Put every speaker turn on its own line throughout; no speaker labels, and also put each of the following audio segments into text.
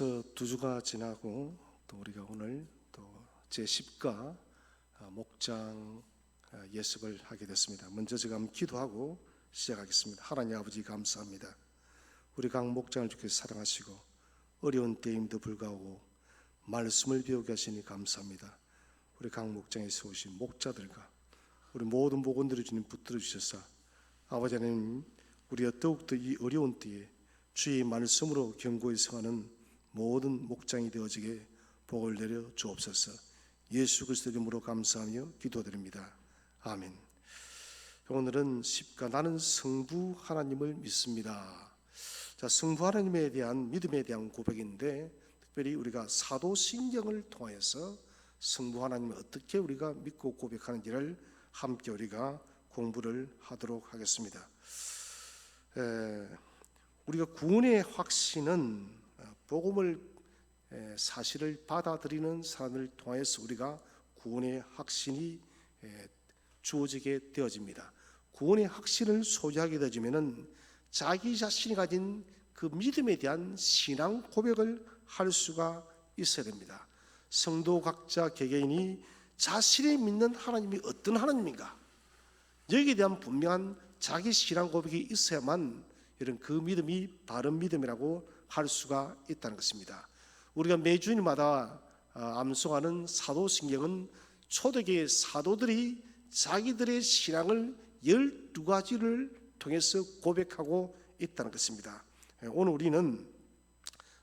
벌써 2주가 지나고 또 우리가 오늘 또 제10가 목장 예습을 하게 됐습니다. 먼저 제가 한번 기도하고 시작하겠습니다. 하나님 아버지 감사합니다. 우리 각 목장을 주께서 사랑하시고 어려운 때임에도 불구하고 말씀을 배우게 하시니 감사합니다. 우리 각 목장에서 오신 목자들과 우리 모든 목원들을 주님 붙들어 주셔서 아버지 하나님 우리가 더욱더 이 어려운 때에 주의 말씀으로 경고에 성하는 모든 목장이 되어지게 복을 내려 주옵소서. 예수 그리스도 이름으로 감사하며 기도드립니다. 아멘. 오늘은 10가 나는 성부 하나님을 믿습니다. 자, 성부 하나님에 대한 믿음에 대한 고백인데 특별히 우리가 사도신경을 통해서 성부 하나님을 어떻게 우리가 믿고 고백하는지를 함께 우리가 공부를 하도록 하겠습니다. 우리가 구원의 확신은 복음을 사실을 받아들이는 사람을 통해서 우리가 구원의 확신이 주어지게 되어집니다. 구원의 확신을 소유하게 되어지면은 자기 자신이 가진 그 믿음에 대한 신앙 고백을 할 수가 있어야 됩니다. 성도 각자 개개인이 자신이 믿는 하나님이 어떤 하나님인가 여기에 대한 분명한 자기 신앙 고백이 있어야만 이런 그 믿음이 바른 믿음이라고 할 수가 있다는 것입니다. 우리가 매주일마다 암송하는 사도신경은 초대교회 사도들이 자기들의 신앙을 12가지를 통해서 고백하고 있다는 것입니다. 오늘 우리는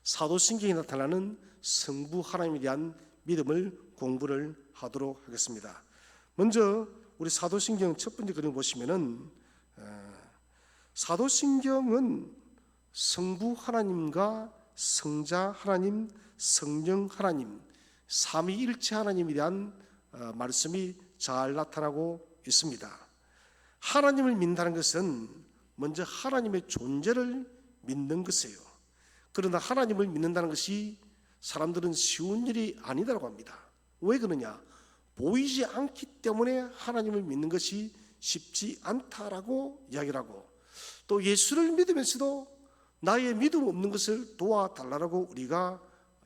사도신경에 나타나는 성부 하나님에 대한 믿음을 공부를 하도록 하겠습니다. 먼저 우리 사도신경 첫 번째 그림 보시면은 사도신경은 성부 하나님과 성자 하나님, 성령 하나님, 삼위일체 하나님에 대한 말씀이 잘 나타나고 있습니다. 하나님을 믿는다는 것은 먼저 하나님의 존재를 믿는 것이에요. 그러나 하나님을 믿는다는 것이 사람들은 쉬운 일이 아니다라고 합니다. 왜 그러냐? 보이지 않기 때문에 하나님을 믿는 것이 쉽지 않다라고 이야기를 하고 또 예수를 믿으면서도 나의 믿음 없는 것을 도와달라고 우리가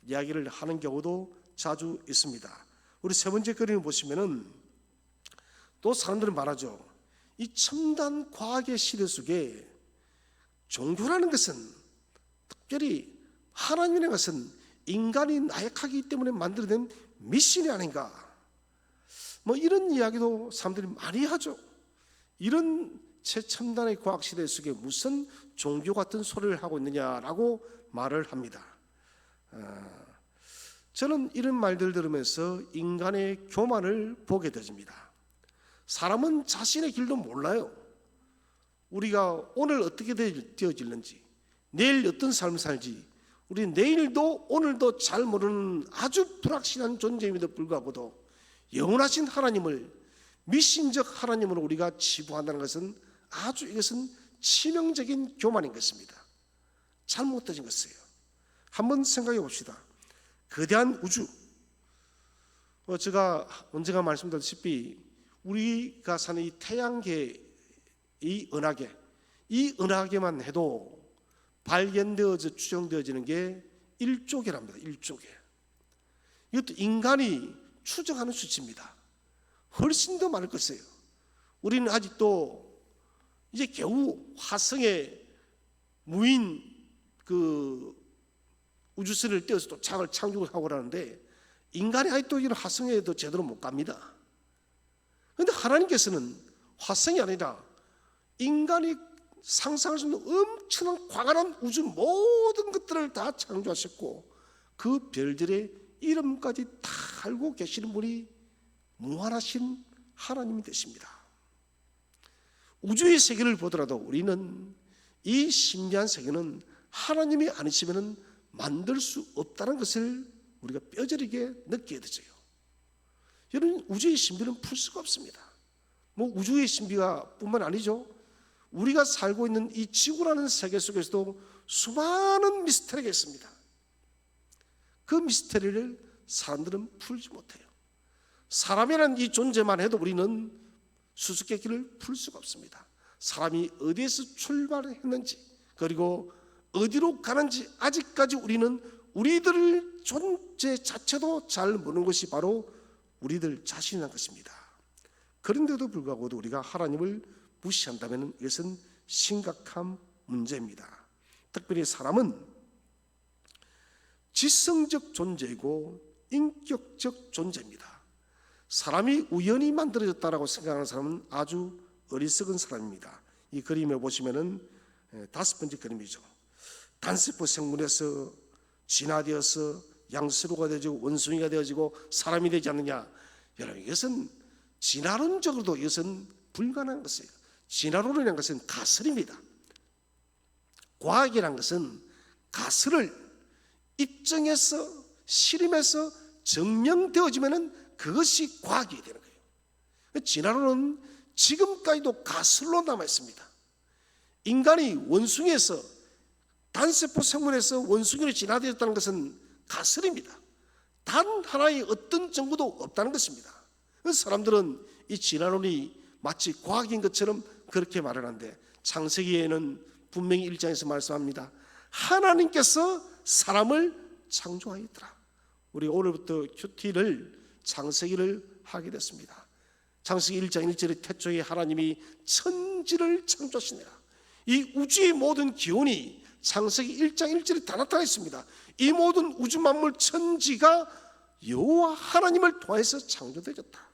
이야기를 하는 경우도 자주 있습니다. 우리 세 번째 그림을 보시면은 또 사람들은 말하죠. 이 첨단 과학의 시대 속에 종교라는 것은 특별히 하나님이라는 것은 인간이 나약하기 때문에 만들어낸 미신이 아닌가 뭐 이런 이야기도 사람들이 많이 하죠. 이런 최첨단의 과학시대 속에 무슨 종교 같은 소리를 하고 있느냐라고 말을 합니다. 저는 이런 말들 들으면서 인간의 교만을 보게 되집니다. 사람은 자신의 길도 몰라요. 우리가 오늘 어떻게 되어질는지 내일 어떤 삶을 살지 우리 내일도 오늘도 잘 모르는 아주 불확실한 존재임에도 불구하고도 영원하신 하나님을 미신적 하나님으로 우리가 치부한다는 것은 아주 이것은 치명적인 교만인 것입니다. 잘못된 것이에요. 한번 생각해 봅시다. 거대한 우주 제가 언젠가 말씀드렸다시피 우리가 사는 이 태양계 이 은하계만 해도 발견되어져 추정되어지는 게 1조 개랍니다. 1조 개. 이것도 인간이 추정하는 수치입니다. 훨씬 더 많을 것이에요. 우리는 아직도 이제 겨우 화성에 무인 그 우주선을 띄워서 또 착륙을 하고 그러는데 인간이 아직도 이런 화성에도 제대로 못 갑니다. 그런데 하나님께서는 화성이 아니라 인간이 상상할 수 없는 엄청난 광활한 우주 모든 것들을 다 창조하셨고 그 별들의 이름까지 다 알고 계시는 분이 무한하신 하나님이 되십니다. 우주의 세계를 보더라도 우리는 이 신비한 세계는 하나님이 아니시면 만들 수 없다는 것을 우리가 뼈저리게 느끼게 되죠. 여러분 우주의 신비는 풀 수가 없습니다. 뭐 우주의 신비가 뿐만 아니죠. 우리가 살고 있는 이 지구라는 세계 속에서도 수많은 미스터리가 있습니다. 그 미스터리를 사람들은 풀지 못해요. 사람이라는 이 존재만 해도 우리는 수수께끼를 풀 수가 없습니다. 사람이 어디에서 출발했는지 그리고 어디로 가는지 아직까지 우리는 우리들 존재 자체도 잘 모르는 것이 바로 우리들 자신이라는 것입니다. 그런데도 불구하고 우리가 하나님을 무시한다면 이것은 심각한 문제입니다. 특별히 사람은 지성적 존재이고 인격적 존재입니다. 사람이 우연히 만들어졌다라고 생각하는 사람은 아주 어리석은 사람입니다. 이 그림을 보시면은 5번째 그림이죠. 단세포 생물에서 진화되어서 양수로가 되어지고 원숭이가 되어지고 사람이 되지 않느냐. 여러분, 이것은 진화론적으로도 이것은 불가능한 것이에요. 진화론이라는 것은 가설입니다. 과학이라는 것은 가설을 입증해서 실험해서 증명되어지면 그것이 과학이 되는 거예요. 진화론은 지금까지도 가설로 남아 있습니다. 인간이 원숭이에서 단세포 생물에서 원숭이로 진화되었다는 것은 가설입니다. 단 하나의 어떤 증거도 없다는 것입니다. 사람들은 이 진화론이 마치 과학인 것처럼 그렇게 말을 하는데, 창세기에는 분명히 1장에서 말씀합니다. 하나님께서 사람을 창조하였더라. 우리 오늘부터 큐티를 창세기를 하게 됐습니다. 창세기 1장 1절에 태초에 하나님이 천지를 창조하시니라. 이 우주의 모든 기운이 창세기 1장 1절에 다 나타나 있습니다. 이 모든 우주 만물 천지가 여호와 하나님을 통해서 창조되었다.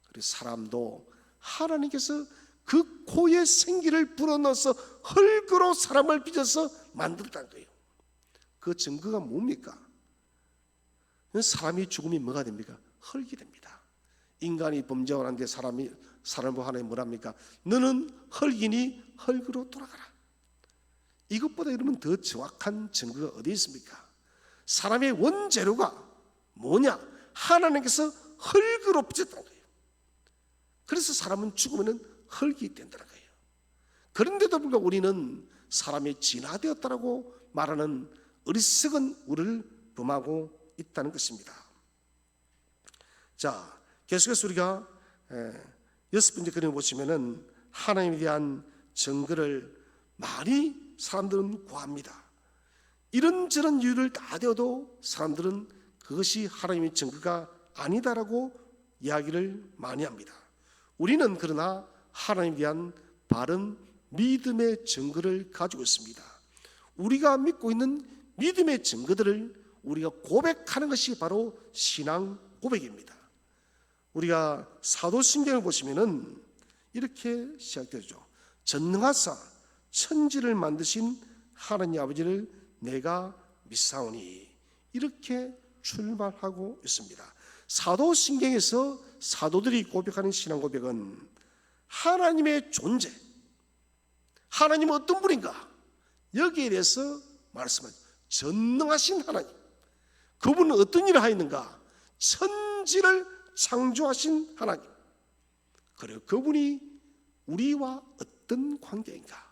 그리고 사람도 하나님께서 그 코에 생기를 불어넣어서 흙으로 사람을 빚어서 만들었다는 거예요. 그 증거가 뭡니까? 사람이 죽으면 뭐가 됩니까? 흙이 됩니다. 인간이 범죄를 하는데 사람을 하나님 뭐랍니까? 너는 흙이니 흙으로 돌아가라. 이것보다 이러면 더 정확한 증거가 어디 있습니까? 사람의 원재료가 뭐냐? 하나님께서 흙으로 빚었다는 거예요. 그래서 사람은 죽으면 흙이 된다는 거예요. 그런데도 불구하고 우리는 사람이 진화되었다라고 말하는 어리석은 우리를 범하고 있다는 것입니다. 자, 계속해서 우리가 6번째 그림을 보시면은 하나님에 대한 증거를 많이 사람들은 구합니다. 이런저런 이유를 다 대어도 사람들은 그것이 하나님의 증거가 아니다라고 이야기를 많이 합니다. 우리는 그러나 하나님에 대한 바른 믿음의 증거를 가지고 있습니다. 우리가 믿고 있는 믿음의 증거들을 우리가 고백하는 것이 바로 신앙 고백입니다. 우리가 사도신경을 보시면은 이렇게 시작되죠. 전능하사 천지를 만드신 하나님 아버지를 내가 믿사오니, 이렇게 출발하고 있습니다. 사도신경에서 사도들이 고백하는 신앙 고백은 하나님의 존재, 하나님은 어떤 분인가, 여기에 대해서 말씀하죠. 전능하신 하나님, 그분은 어떤 일을 하였는가? 천지를 창조하신 하나님, 그리고 그분이 우리와 어떤 관계인가,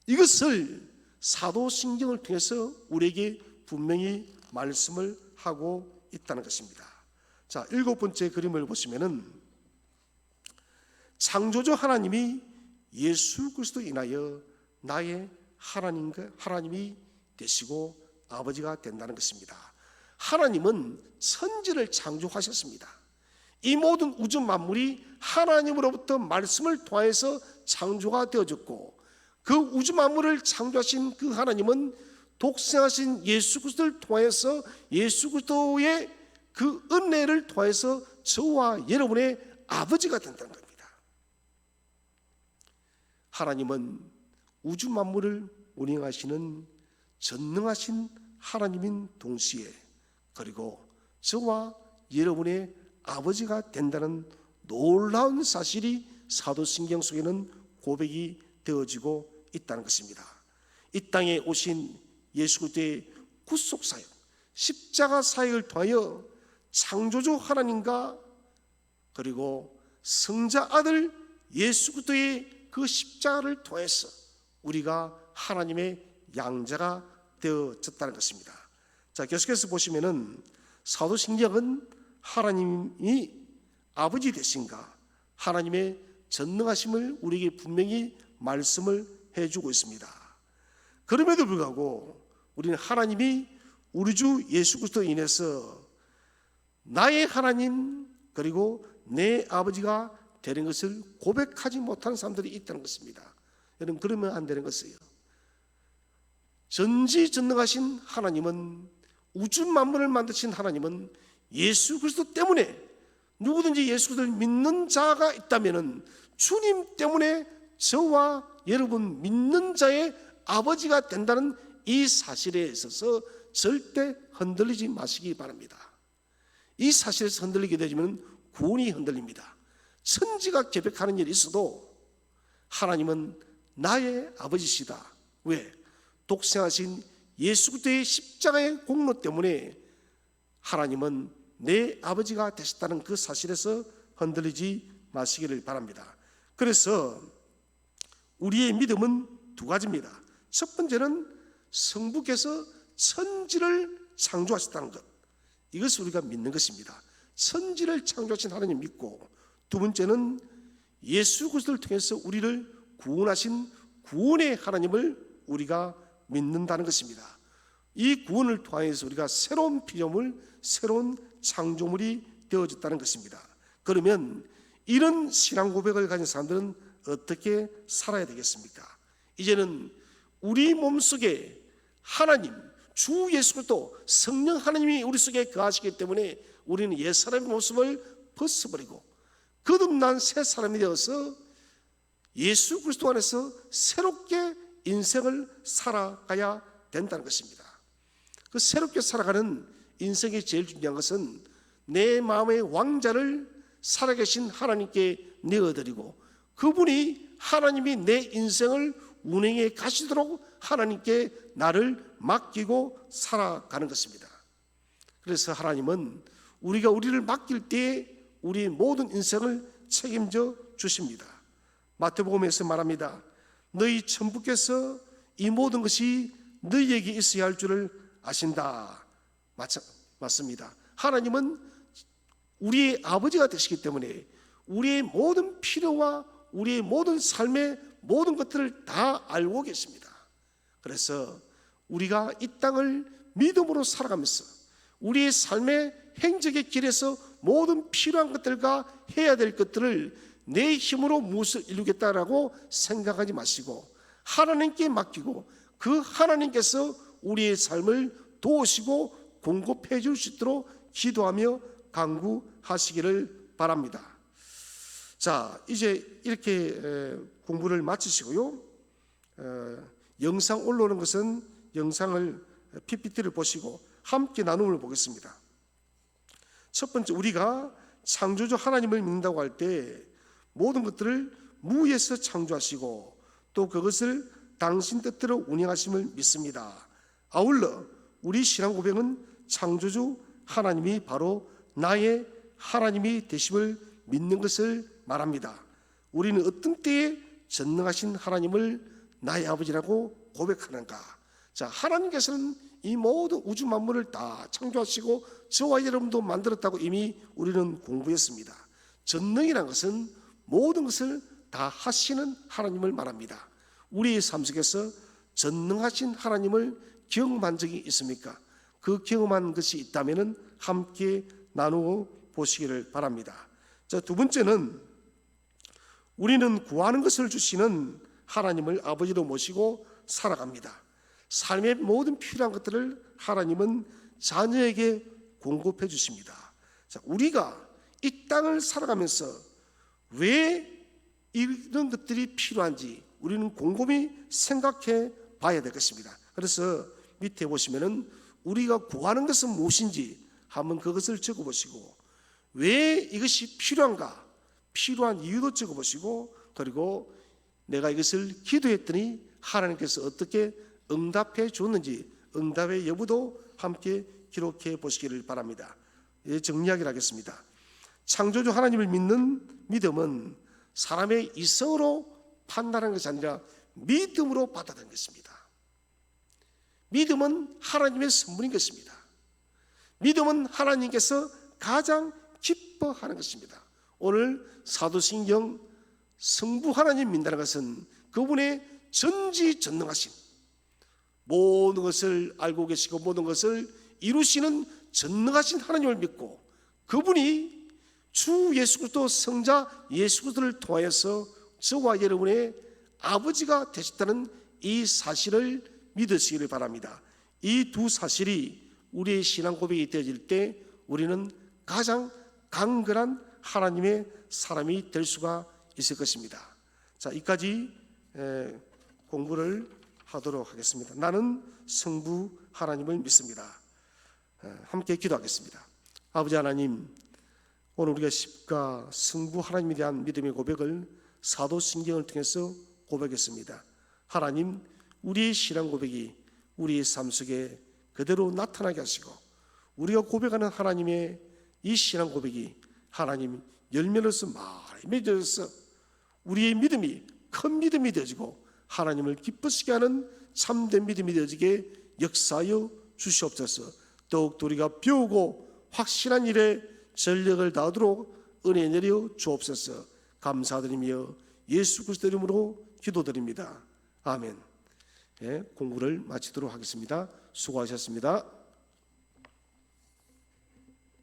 이것을 사도신경을 통해서 우리에게 분명히 말씀을 하고 있다는 것입니다. 자, 7번째 그림을 보시면은 창조주 하나님이 예수 그리스도 인하여 나의 하나님이 되시고 아버지가 된다는 것입니다. 하나님은 천지를 창조하셨습니다. 이 모든 우주 만물이 하나님으로부터 말씀을 통해서 창조가 되어졌고, 그 우주 만물을 창조하신 그 하나님은 독생하신 예수 그리스도를 통해서 예수 그리스도의 그 은혜를 통해서 저와 여러분의 아버지가 된다는 겁니다. 하나님은 우주 만물을 운행하시는 전능하신 하나님인 동시에, 그리고 저와 여러분의 아버지가 된다는 놀라운 사실이 사도신경 속에는 고백이 되어지고 있다는 것입니다. 이 땅에 오신 예수 그리스도의 구속 사역, 십자가 사역을 통하여 창조주 하나님과 그리고 성자 아들 예수 그리스도의 그 십자가를 통해서 우리가 하나님의 양자가 되어졌다는 것입니다. 자, 계속해서 보시면은 사도신경은 하나님이 아버지 되신가, 하나님의 전능하심을 우리에게 분명히 말씀을 해주고 있습니다. 그럼에도 불구하고 우리는 하나님이 우리 주 예수 그리스도로 인해서 나의 하나님 그리고 내 아버지가 되는 것을 고백하지 못하는 사람들이 있다는 것입니다. 여러분, 그러면 안 되는 것이에요. 전지전능하신 하나님은, 우주 만물을 만드신 하나님은 예수 그리스도 때문에, 누구든지 예수 그리스도를 믿는 자가 있다면 주님 때문에 저와 여러분 믿는 자의 아버지가 된다는 이 사실에 있어서 절대 흔들리지 마시기 바랍니다. 이 사실에서 흔들리게 되면 구원이 흔들립니다. 천지가 개벽하는 일이 있어도 하나님은 나의 아버지시다. 왜? 독생하신 예수 그리스도의 십자가의 공로 때문에 하나님은 내 아버지가 되셨다는 그 사실에서 흔들리지 마시기를 바랍니다. 그래서 우리의 믿음은 두 가지입니다. 첫 번째는 성부께서 천지를 창조하셨다는 것, 이것을 우리가 믿는 것입니다. 천지를 창조하신 하나님 믿고, 두 번째는 예수 그리스도를 통해서 우리를 구원하신 구원의 하나님을 우리가 믿는다는 것입니다. 이 구원을 통해서 우리가 새로운 피조물, 새로운 창조물이 되어졌다는 것입니다. 그러면 이런 신앙 고백을 가진 사람들은 어떻게 살아야 되겠습니까? 이제는 우리 몸속에 하나님, 주 예수 그리스도 성령 하나님이 우리 속에 거하시기 때문에 우리는 옛사람의 모습을 벗어버리고 거듭난 새 사람이 되어서 예수 그리스도 안에서 새롭게 인생을 살아가야 된다는 것입니다. 그 새롭게 살아가는 인생의 제일 중요한 것은 내 마음의 왕자를 살아계신 하나님께 내어드리고, 그분이 하나님이 내 인생을 운행해 가시도록 하나님께 나를 맡기고 살아가는 것입니다. 그래서 하나님은 우리가 우리를 맡길 때에 우리 모든 인생을 책임져 주십니다. 마태복음에서 말합니다. 너희 천부께서 이 모든 것이 너희에게 있어야 할 줄을 아신다. 맞습니다. 하나님은 우리의 아버지가 되시기 때문에 우리의 모든 필요와 우리의 모든 삶의 모든 것들을 다 알고 계십니다. 그래서 우리가 이 땅을 믿음으로 살아가면서 우리의 삶의 행적의 길에서 모든 필요한 것들과 해야 될 것들을 내 힘으로 무엇을 이루겠다라고 생각하지 마시고 하나님께 맡기고 그 하나님께서 우리의 삶을 도우시고 공급해 줄 수 있도록 기도하며 간구하시기를 바랍니다. 자, 이제 이렇게 공부를 마치시고요. 영상 올라오는 것은 영상을 PPT를 보시고 함께 나눔을 보겠습니다. 첫 번째, 우리가 창조주 하나님을 믿는다고 할 때 모든 것들을 무에서 창조하시고 또 그것을 당신 뜻대로 운영하심을 믿습니다. 아울러 우리 신앙 고백은 창조주 하나님이 바로 나의 하나님이 되심을 믿는 것을 말합니다. 우리는 어떤 때에 전능하신 하나님을 나의 아버지라고 고백하는가? 자, 하나님께서는 이 모든 우주 만물을 다 창조하시고 저와 여러분도 만들었다고 이미 우리는 공부했습니다. 전능이라는 것은 모든 것을 다 하시는 하나님을 말합니다. 우리의 삶 속에서 전능하신 하나님을 경험한 적이 있습니까? 그 경험한 것이 있다면 함께 나누어 보시기를 바랍니다. 자, 두 번째는 우리는 구하는 것을 주시는 하나님을 아버지로 모시고 살아갑니다. 삶의 모든 필요한 것들을 하나님은 자녀에게 공급해 주십니다. 자, 우리가 이 땅을 살아가면서 왜 이런 것들이 필요한지 우리는 곰곰이 생각해 봐야 되겠습니다. 그래서 밑에 보시면은 우리가 구하는 것은 무엇인지 한번 그것을 적어보시고 왜 이것이 필요한가 필요한 이유도 적어보시고 그리고 내가 이것을 기도했더니 하나님께서 어떻게 응답해 줬는지 응답의 여부도 함께 기록해 보시기를 바랍니다. 정리하기를 하겠습니다. 창조주 하나님을 믿는 믿음은 사람의 이성으로 판단하는 것이 아니라 믿음으로 받아들이는 것입니다. 믿음은 하나님의 선물인 것입니다. 믿음은 하나님께서 가장 기뻐하는 것입니다. 오늘 사도신경 성부 하나님 믿는다는 것은 그분의 전지전능하신 모든 것을 알고 계시고 모든 것을 이루시는 전능하신 하나님을 믿고 그분이 주 예수 그리스도 성자 예수 그리스도를 통하여서 저와 여러분의 아버지가 되셨다는 이 사실을 믿으시기를 바랍니다. 이 두 사실이 우리의 신앙 고백이 되어질 때 우리는 가장 강건한 하나님의 사람이 될 수가 있을 것입니다. 자, 이까지 공부를 하도록 하겠습니다. 나는 성부 하나님을 믿습니다. 함께 기도하겠습니다. 아버지 하나님, 오늘 우리가 십가 성부 하나님에 대한 믿음의 고백을 사도신경을 통해서 고백했습니다. 하나님, 우리의 신앙 고백이 우리의 삶 속에 그대로 나타나게 하시고 우리가 고백하는 하나님의 이 신앙 고백이 하나님 열매로서 많이 맺어져서 우리의 믿음이 큰 믿음이 되어지고 하나님을 기쁘시게 하는 참된 믿음이 되어지게 역사하여 주시옵소서. 더욱 우리가 배우고 확실한 일에 전력을 다하도록 은혜 내려 주옵소서. 감사드리며 예수 그리스도 이름으로 기도드립니다. 아멘. 공부를 마치도록 하겠습니다. 수고하셨습니다.